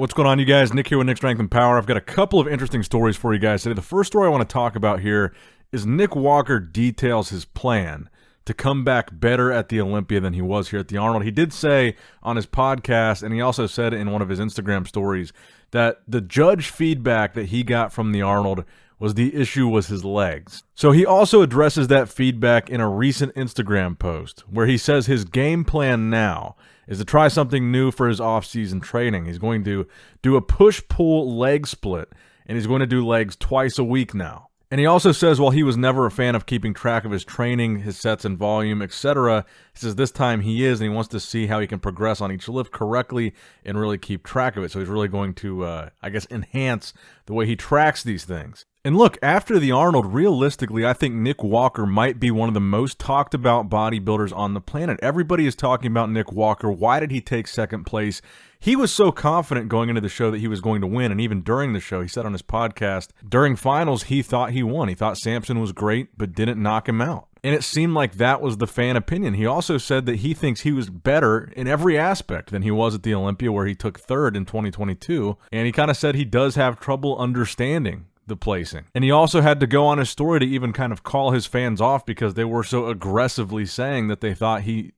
What's going on, you guys? Nick here with Nick Strength and Power. I've got a couple of interesting stories for you guys today. The first story I want to talk about here is Nick Walker details his plan to come back better at the Olympia than he was here at the Arnold. He did say on his podcast, and he also said in one of his Instagram stories, that the judge feedback that he got from the Arnold was the issue was his legs. So he also addresses that feedback in a recent Instagram post where he says his game plan now is to try something new for his off-season training. He's going to do a push-pull leg split, and he's going to do legs twice a week now. And he also says while he was never a fan of keeping track of his training, his sets and volume, etc., he says this time he is, and he wants to see how he can progress on each lift correctly and really keep track of it. So he's really going to, I guess, enhance the way he tracks these things. And look, after the Arnold, realistically, I think Nick Walker might be one of the most talked about bodybuilders on the planet. Everybody is talking about Nick Walker. Why did he take second place? He was so confident going into the show that he was going to win, and even during the show, he said on his podcast, during finals, he thought he won. He thought Samson was great, but didn't knock him out. And it seemed like that was the fan opinion. He also said that he thinks he was better in every aspect than he was at the Olympia, where he took third in 2022. And he kind of said he does have trouble understanding the placing. And he also had to go on his story to even kind of call his fans off because they were so aggressively saying that they thought he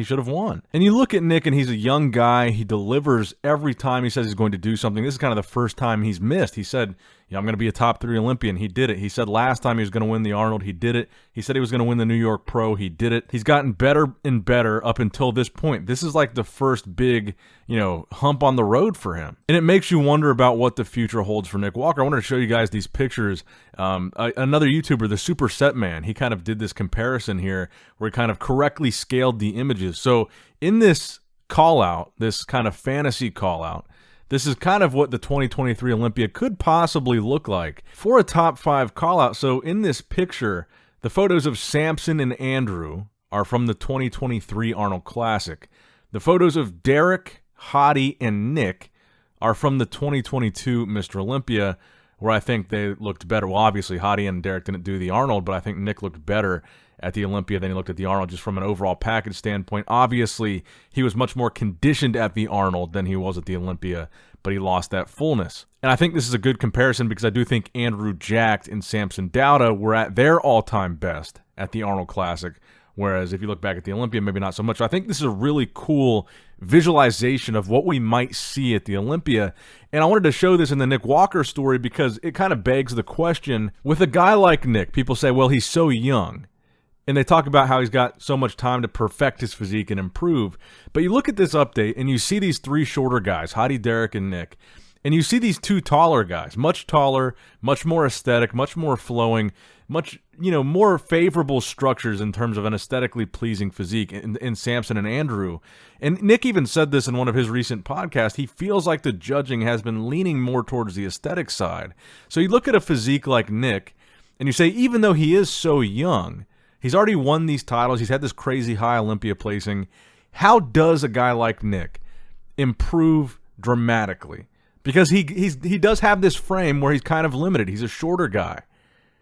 should have won. And you look at Nick, and he's a young guy. He delivers every time he says he's going to do something. This is kind of the first time he's missed. He said, I'm going to be a top 3 Olympian. He did it. He said last time he was going to win the Arnold. He did it. He said he was going to win the New York Pro. He did it. He's gotten better and better up until this point. This is like the first big, hump on the road for him. And it makes you wonder about what the future holds for Nick Walker. I wanted to show you guys these pictures. Another YouTuber, the Super Set Man, he kind of did this comparison here where he kind of correctly scaled the images. So in this call out, this kind of fantasy call out, this is kind of what the 2023 Olympia could possibly look like for a top 5 call out. So in this picture, the photos of Samson and Andrew are from the 2023 Arnold Classic. The photos of Derek, Hottie, and Nick are from the 2022 Mr. Olympia, where I think they looked better. Well, obviously, Hottie and Derek didn't do the Arnold, but I think Nick looked better at the Olympia than he looked at the Arnold just from an overall package standpoint. Obviously, he was much more conditioned at the Arnold than he was at the Olympia, but he lost that fullness. And I think this is a good comparison because I do think Andrew Jacked and Samson Dauda were at their all-time best at the Arnold Classic, whereas if you look back at the Olympia, maybe not so much. I think this is a really cool visualization of what we might see at the Olympia. And I wanted to show this in the Nick Walker story because it kind of begs the question, with a guy like Nick, people say, well, he's so young. And they talk about how he's got so much time to perfect his physique and improve. But you look at this update and you see these 3 shorter guys, Hottie, Derek, and Nick. And you see these 2 taller guys, much taller, much more aesthetic, much more flowing, much, more favorable structures in terms of an aesthetically pleasing physique in Samson and Andrew. And Nick even said this in one of his recent podcasts. He feels like the judging has been leaning more towards the aesthetic side. So you look at a physique like Nick and you say, even though he is so young, he's already won these titles. He's had this crazy high Olympia placing. How does a guy like Nick improve dramatically? Because he does have this frame where he's kind of limited. He's a shorter guy.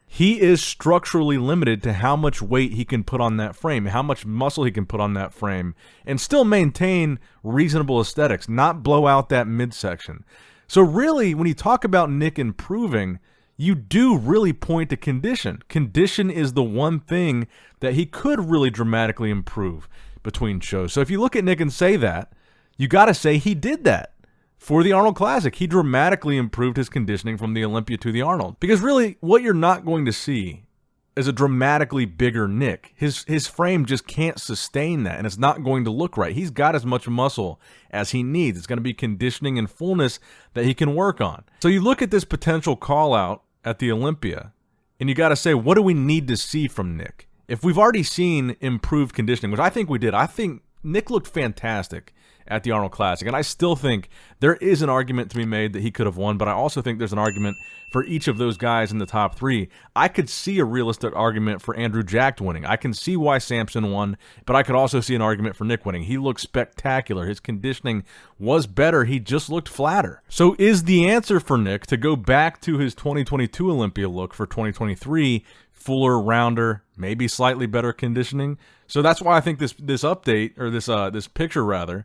He is structurally limited to how much weight he can put on that frame, how much muscle he can put on that frame, and still maintain reasonable aesthetics, not blow out that midsection. So really, when you talk about Nick improving, you do really point to condition. Condition is the one thing that he could really dramatically improve between shows. So if you look at Nick and say that, you got to say he did that. For the Arnold Classic, he dramatically improved his conditioning from the Olympia to the Arnold. Because really, what you're not going to see is a dramatically bigger Nick. His frame just can't sustain that, and it's not going to look right. He's got as much muscle as he needs. It's going to be conditioning and fullness that he can work on. So you look at this potential call-out at the Olympia, and you got to say, what do we need to see from Nick? If we've already seen improved conditioning, which I think we did, I think Nick looked fantastic at the Arnold Classic, and I still think there is an argument to be made that he could have won, but I also think there's an argument for each of those guys in the top 3. I could see a realistic argument for Andrew Jacked winning. I can see why Samson won, but I could also see an argument for Nick winning. He looked spectacular. His conditioning was better. He just looked flatter. So is the answer for Nick to go back to his 2022 Olympia look for 2023, fuller, rounder, maybe slightly better conditioning? So that's why I think this update, or this picture rather,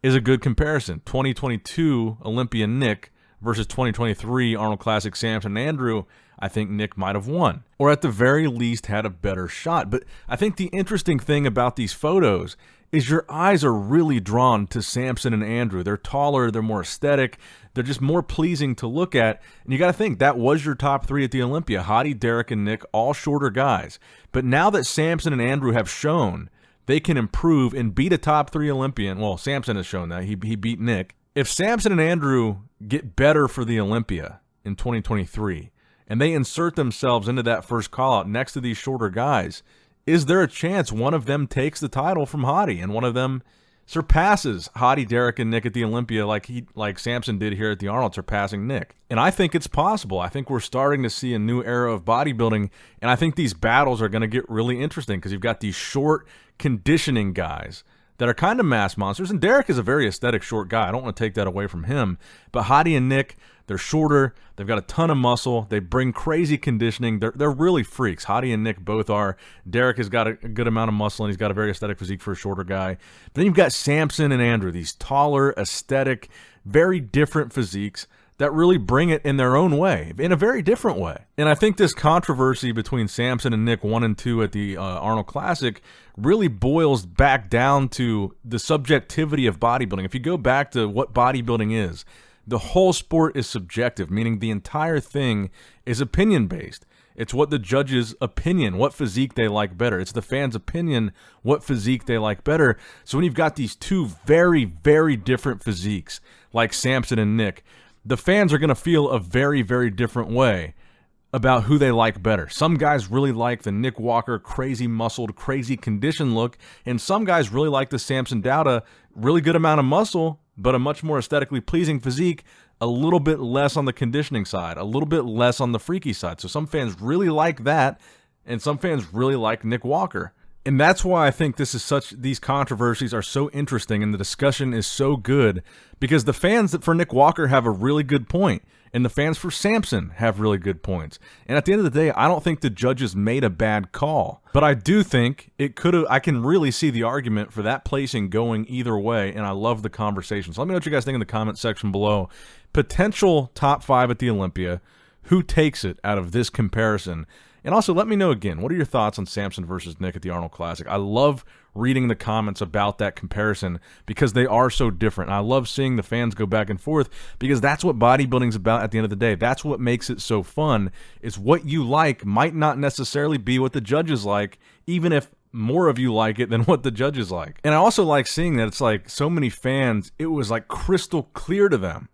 is a good comparison. 2022 Olympia Nick versus 2023 Arnold Classic Samson and Andrew. I think Nick might have won, or at the very least had a better shot. But I think the interesting thing about these photos is your eyes are really drawn to Samson and Andrew. They're taller, they're more aesthetic, they're just more pleasing to look at. And you got to think, that was your top three at the Olympia. Hottie, Derek, and Nick, all shorter guys. But now that Samson and Andrew have shown they can improve and beat a top three Olympian, well, Samson has shown that. He beat Nick. If Samson and Andrew get better for the Olympia in 2023, and they insert themselves into that first call-out next to these shorter guys, is there a chance one of them takes the title from Hottie and one of them surpasses Hottie, Derek, and Nick at the Olympia like Samson did here at the Arnold, surpassing Nick? And I think it's possible. I think we're starting to see a new era of bodybuilding, and I think these battles are going to get really interesting because you've got these short conditioning guys that are kind of mass monsters, and Derek is a very aesthetic short guy. I don't want to take that away from him, but Hottie and Nick, they're shorter, they've got a ton of muscle, they bring crazy conditioning, they're really freaks. Hottie and Nick both are. Derek has got a good amount of muscle, and he's got a very aesthetic physique for a shorter guy. But then you've got Samson and Andrew, these taller, aesthetic, very different physiques that really bring it in their own way, in a very different way. And I think this controversy between Samson and Nick 1 and 2 at the Arnold Classic really boils back down to the subjectivity of bodybuilding. If you go back to what bodybuilding is, the whole sport is subjective, meaning the entire thing is opinion-based. It's what the judge's opinion, what physique they like better. It's the fans' opinion, what physique they like better. So when you've got these two very, very different physiques, like Samson and Nick, the fans are going to feel a very, very different way about who they like better. Some guys really like the Nick Walker crazy muscled, crazy conditioned look, and some guys really like the Samson Dauda, really good amount of muscle, but a much more aesthetically pleasing physique, a little bit less on the conditioning side, a little bit less on the freaky side. So some fans really like that, and some fans really like Nick Walker. And that's why I think these controversies are so interesting and the discussion is so good, because the fans for Nick Walker have a really good point, and the fans for Samson have really good points. And at the end of the day, I don't think the judges made a bad call, but I do think it could have. I can really see the argument for that placing going either way, and I love the conversation. So let me know what you guys think in the comment section below. Potential top 5 at the Olympia. Who takes it out of this comparison? And also, let me know again, what are your thoughts on Samson versus Nick at the Arnold Classic? I love reading the comments about that comparison because they are so different. And I love seeing the fans go back and forth because that's what bodybuilding's about at the end of the day. That's what makes it so fun, is what you like might not necessarily be what the judges like, even if more of you like it than what the judges like. And I also like seeing that it's like so many fans, it was like crystal clear to them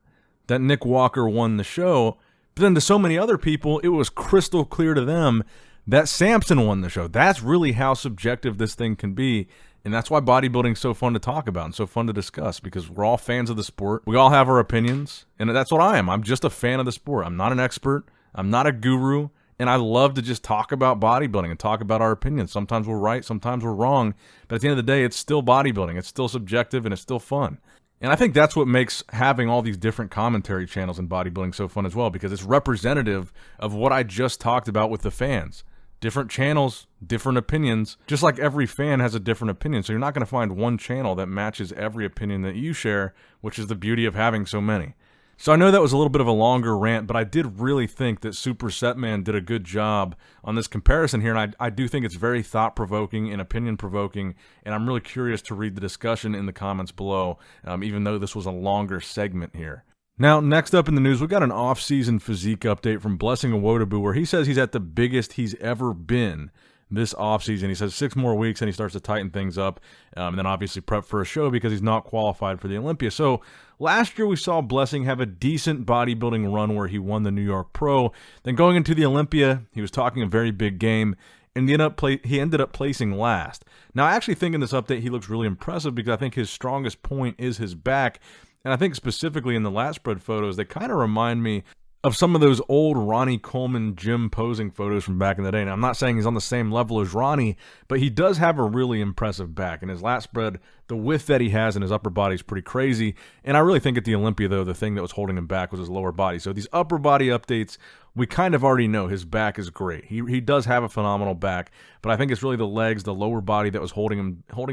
that Nick Walker won the show. But then to so many other people, it was crystal clear to them that Samson won the show. That's really how subjective this thing can be. And that's why bodybuilding is so fun to talk about and so fun to discuss, because we're all fans of the sport. We all have our opinions, and that's what I am. I'm just a fan of the sport. I'm not an expert. I'm not a guru. And I love to just talk about bodybuilding and talk about our opinions. Sometimes we're right, sometimes we're wrong. But at the end of the day, it's still bodybuilding. It's still subjective, and it's still fun. And I think that's what makes having all these different commentary channels in bodybuilding so fun as well, because it's representative of what I just talked about with the fans. Different channels, different opinions, just like every fan has a different opinion. So you're not going to find one channel that matches every opinion that you share, which is the beauty of having so many. So I know that was a little bit of a longer rant, but I did really think that Super Setman did a good job on this comparison here, and I do think it's very thought-provoking and opinion-provoking, and I'm really curious to read the discussion in the comments below, even though this was a longer segment here. Now, next up in the news, we've got an off-season physique update from Blessing Awodabu, where he says he's at the biggest he's ever been this offseason. He says 6 more weeks and he starts to tighten things up, and then obviously prep for a show because he's not qualified for the Olympia. So last year we saw Blessing have a decent bodybuilding run where he won the New York Pro. Then going into the Olympia, he was talking a very big game, and he ended up placing last. Now I actually think in this update he looks really impressive because I think his strongest point is his back, and I think specifically in the lat spread photos, they kind of remind me of some of those old Ronnie Coleman gym posing photos from back in the day. Now, I'm not saying he's on the same level as Ronnie, but he does have a really impressive back. And his lat spread, the width that he has in his upper body is pretty crazy. And I really think at the Olympia, though, the thing that was holding him back was his lower body. So these upper body updates we kind of already know his back is great. He does have a phenomenal back, but I think it's really the legs, the lower body that was holding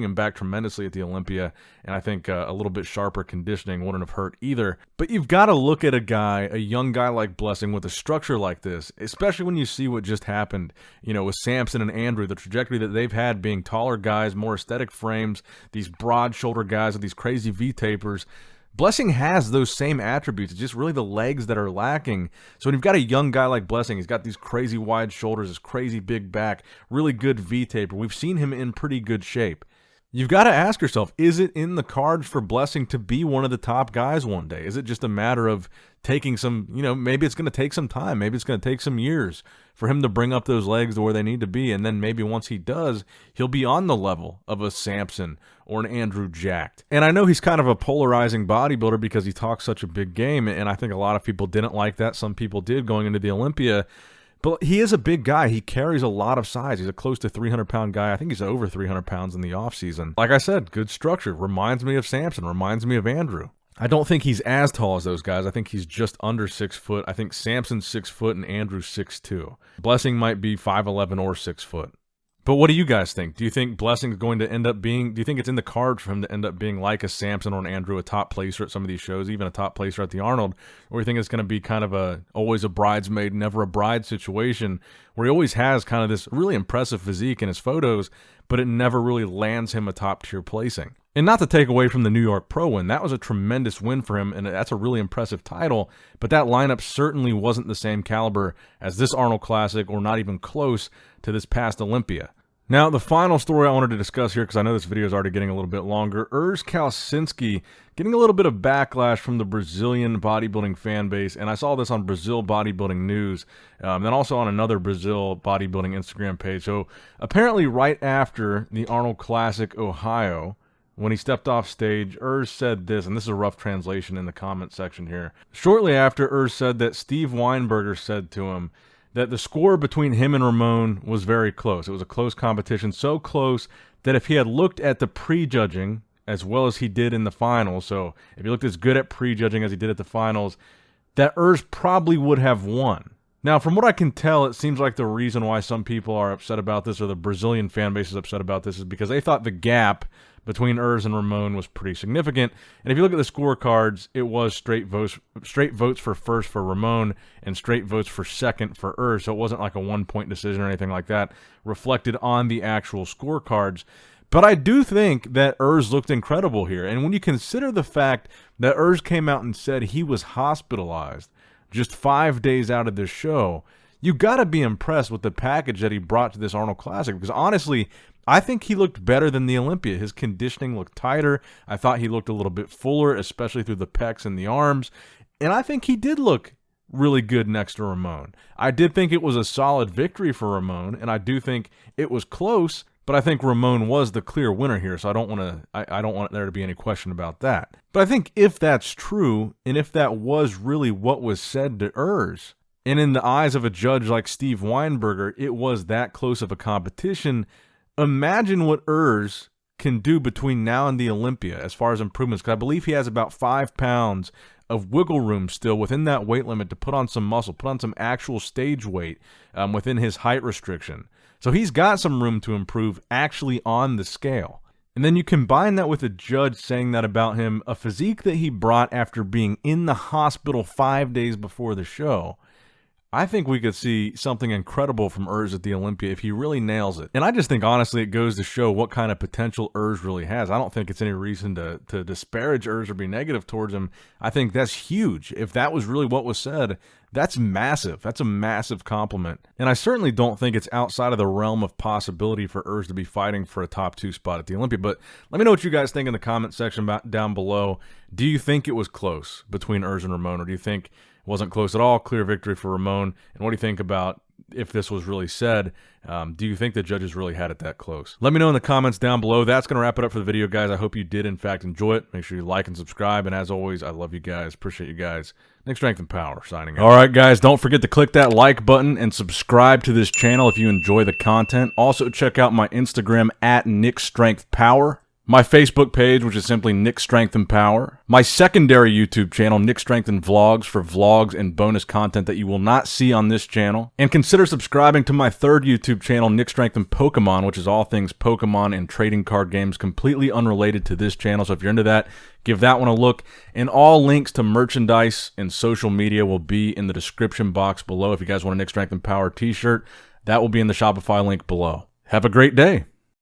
him back tremendously at the Olympia, and I think a little bit sharper conditioning wouldn't have hurt either. But you've got to look at a young guy like Blessing with a structure like this, especially when you see what just happened, with Samson and Andrew, the trajectory that they've had being taller guys, more aesthetic frames, these broad shoulder guys with these crazy V-tapers. Blessing has those same attributes. It's just really the legs that are lacking. So when you've got a young guy like Blessing, he's got these crazy wide shoulders, this crazy big back, really good V-taper. We've seen him in pretty good shape. You've got to ask yourself, is it in the cards for Blessing to be one of the top guys one day? Is it just a matter of taking some, maybe it's going to take some time. Maybe it's going to take some years for him to bring up those legs to where they need to be. And then maybe once he does, he'll be on the level of a Samson or an Andrew Jacked. And I know he's kind of a polarizing bodybuilder because he talks such a big game. And I think a lot of people didn't like that. Some people did going into the Olympia. But he is a big guy. He carries a lot of size. He's a close to 300-pound guy. I think he's over 300 pounds in the offseason. Like I said, good structure. Reminds me of Samson. Reminds me of Andrew. I don't think he's as tall as those guys. I think he's just under 6 foot. I think Samson's 6 foot and Andrew's 6'2". Blessing might be 5'11" or 6 foot. But what do you guys think? Do you think Blessing's going to end up being, do you think it's in the cards for him to end up being like a Samson or an Andrew, a top placer at some of these shows, even a top placer at the Arnold? Or do you think it's going to be kind of always a bridesmaid, never a bride situation where he always has kind of this really impressive physique in his photos, but it never really lands him a top tier placing? And not to take away from the New York Pro win, that was a tremendous win for him, and that's a really impressive title, but that lineup certainly wasn't the same caliber as this Arnold Classic or not even close to this past Olympia. Now, the final story I wanted to discuss here, because I know this video is already getting a little bit longer, Urs Kalecinski getting a little bit of backlash from the Brazilian bodybuilding fan base, and I saw this on Brazil Bodybuilding News, then also on another Brazil bodybuilding Instagram page. So apparently right after the Arnold Classic Ohio, when he stepped off stage, Urs said this, and this is a rough translation in the comment section here. Shortly after, Urs said that Steve Weinberger said to him that the score between him and Ramon was very close. It was a close competition, so close that if he had looked at the prejudging as well as he did in the finals, so if he looked as good at prejudging as he did at the finals, that Urs probably would have won. Now, from what I can tell, it seems like the reason why some people are upset about this, or the Brazilian fan base is upset about this, is because they thought the gap between Urs and Ramon was pretty significant. And if you look at the scorecards, it was straight votes for first for Ramon and straight votes for second for Urs. So it wasn't like a one-point decision or anything like that reflected on the actual scorecards. But I do think that Urs looked incredible here. And when you consider the fact that Urs came out and said he was hospitalized just 5 days out of this show, you got to be impressed with the package that he brought to this Arnold Classic. Because honestly, I think he looked better than the Olympia. His conditioning looked tighter. I thought he looked a little bit fuller, especially through the pecs and the arms. And I think he did look really good next to Ramon. I did think it was a solid victory for Ramon, and I do think it was close, but I think Ramon was the clear winner here, so I don't want there to be any question about that. But I think if that's true, and if that was really what was said to Urs, and in the eyes of a judge like Steve Weinberger, it was that close of a competition, imagine what Urs can do between now and the Olympia as far as improvements, because I believe he has about 5 pounds of wiggle room still within that weight limit to put on some muscle, put on some actual stage weight within his height restriction. So he's got some room to improve actually on the scale. And then you combine that with a judge saying that about him, a physique that he brought after being in the hospital 5 days before the show. I think we could see something incredible from Urs at the Olympia if he really nails it. And I just think, honestly, it goes to show what kind of potential Urs really has. I don't think it's any reason to disparage Urs or be negative towards him. I think that's huge. If that was really what was said, that's massive. That's a massive compliment. And I certainly don't think it's outside of the realm of possibility for Urs to be fighting for a top 2 spot at the Olympia. But let me know what you guys think in the comment section down below. Do you think it was close between Urs and Ramon, or do you think wasn't close at all? Clear victory for Ramon. And what do you think about if this was really said? Do you think the judges really had it that close? Let me know in the comments down below. That's going to wrap it up for the video, guys. I hope you did, in fact, enjoy it. Make sure you like and subscribe. And as always, I love you guys. Appreciate you guys. Nick Strength and Power signing out. All right, guys, don't forget to click that like button and subscribe to this channel if you enjoy the content. Also, check out my Instagram at Nick Strength Power. my Facebook page, which is simply Nick Strength and Power, my secondary YouTube channel, Nick Strength and Vlogs, for vlogs and bonus content that you will not see on this channel, and consider subscribing to my third YouTube channel, Nick Strength and Pokemon, which is all things Pokemon and trading card games, completely unrelated to this channel. So if you're into that, give that one a look. And all links to merchandise and social media will be in the description box below. If you guys want a Nick Strength and Power t-shirt, that will be in the Shopify link below. Have a great day.